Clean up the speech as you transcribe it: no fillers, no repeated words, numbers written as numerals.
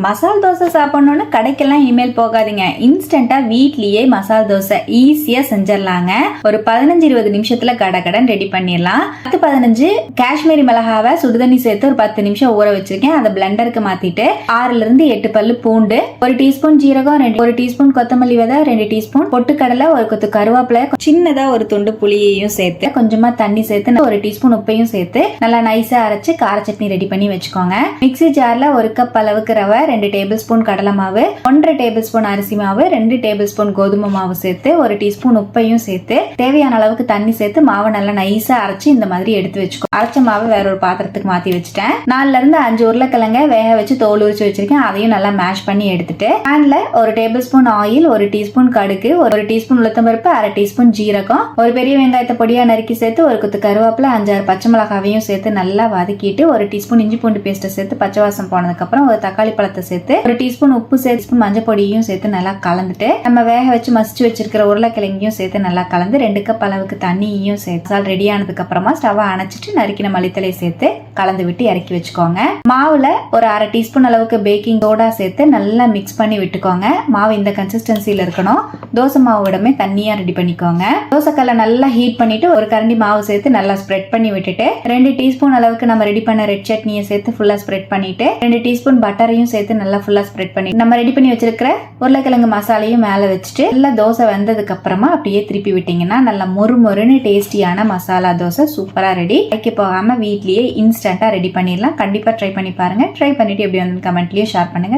மசால் தோசை சாப்பிடணும்னு கடைக்கெல்லாம் இனிமேல் போகாதீங்க. இன்ஸ்டன்டா வீட்லயே மசால் தோசை ஈஸியா செஞ்சிடலாங்க. ஒரு 15-20 நிமிஷத்துல கடகடன் ரெடி பண்ணிடலாம். 10-15 காஷ்மீரி மிளகாவை சுடுதண்ணி சேர்த்து ஒரு 10 நிமிஷம் ஊற வச்சிருக்கேன். அதை பிளெண்டருக்கு மாத்திட்டு 6 8 பல்லு பூண்டு, 1 டீஸ்பூன் ஜீரகம், 1 டீஸ்பூன் கொத்தமல்லி விதை, 2 டீஸ்பூன் பொட்டுக்கடலை, ஒரு கொத்து கருவேப்பிலை, சின்னதா ஒரு துண்டு புளியையும் சேர்த்து கொஞ்சமா தண்ணி சேர்த்து 1 டீஸ்பூன் உப்பையும் சேர்த்து நல்லா நைஸா அரைச்சு கார சட்னி ரெடி பண்ணி வச்சுக்கோங்க. மிக்ஸி ஜார்ல 1 கப் அளவுக்கு ரவை, 2 டேபிள் ஸ்பூன் கடலை மாவு, 1.5 டேபிள் ஸ்பூன் அரிசி மாவு, 2 டேபிள் ஸ்பூன் கோதுமை மாவு சேர்த்து 1 டீஸ்பூன் உப்பையும் சேர்த்து தேவையான அளவுக்கு தண்ணி சேர்த்து மாவை நல்லா நைஸா அரைச்சு இந்த மாதிரி எடுத்து வச்சுக்கோ. அரைச்ச மாவை வேற ஒரு பாத்திரத்துக்கு மாத்தி வச்சுட்டேன். 4-5 உருளைக்கிழங்க வேக வச்சு தோல் உரிச்சு வச்சிருக்கேன். அதையும் நல்லா மேஷ் பண்ணி எடுத்துட்டு பேன்ல 1 டேபிள் ஸ்பூன் ஆயில், 1 டீஸ்பூன் கடுகு, 1 டீஸ்பூன் உளுத்தம்பருப்பு, 1/2 டீஸ்பூன் ஜீரகம், ஒரு பெரிய வெங்காயத்தை பொடியா நறுக்கி சேர்த்து 1 கொத்து கருவேப்பிலை, 5-6 பச்சை மிளகாவையும் சேர்த்து நல்லா வதக்கிட்டு 1 டீஸ்பூன் இஞ்சி பூண்டு பேஸ்ட்டை சேர்த்து பச்சை வாசம் போனதுக்கு அப்புறம் ஒரு தக்காளி பழத்தை சேர்த்து 1 டீஸ்பூன் உப்பு சேர்த்து டீஸ்பூன் மஞ்சள் பொடியும் சேர்த்து நல்லா கலந்துட்டு நம்ம வேக வச்சு மசிச்சு வச்சிருக்கிற உருளைக்கிழங்கையும் சேர்த்து நல்லா கலந்து 2 கப் அளவுக்கு தண்ணியையும் சேர்த்து ரெடி ஆனதுக்கு அப்புறமா ஸ்டவ்வை அணைச்சிட்டு நறுக்கின மல்லித்தலையை சேர்த்து கலந்து விட்டு இறக்கி வச்சுக்கோங்க. மாவுல ஒரு 1/2 டீஸ்பூன் அளவுக்கு பேக்கிங் சோடா சேர்த்து நல்லா மிக்ஸ் பண்ணி விட்டுக்கோங்க. மாவு இந்த கன்சிஸ்டன்சில இருக்கணும். தோசை மாவு விடமே தண்ணியா ரெடி பண்ணிக்கோங்க. தோசைக்கல்லை நல்லா ஹீட் பண்ணிட்டு ஒரு கரண்டி மாவு சேர்த்து நல்லா ஸ்ப்ரெட் பண்ணி விட்டுட்டு 2 டீஸ்பூன் அளவுக்கு நம்ம ரெடி பண்ண ரெட் சட்னியை சேர்த்து ஃபுல்லா ஸ்ப்ரெட் பண்ணிட்டு 2 டீஸ்பூன் பட்டரையும் சேர்த்து நல்லா ஃபுல்லா ஸ்ப்ரெட் பண்ணி நம்ம ரெடி பண்ணி வச்சிருக்கிற உருளைக்கிழங்கு மசாலையும் மேல வச்சுட்டு நல்லா தோசை வெந்ததுக்கு அப்புறமா அப்படியே திருப்பி விட்டீங்கன்னா நல்லா மொறுமொறுன்னு டேஸ்டியான மசாலா தோசை சூப்பரா ரெடி. கடைக்கு போகாம வீட்லயே இன்ஸ்டன்டா ரெடி பண்ணிடலாம். கண்டிப்பா ட்ரை பண்ணி பாருங்க. ட்ரை பண்ணிட்டு எப்படி வந்து கமெண்ட்லயும் ஷேர் பண்ணுங்க.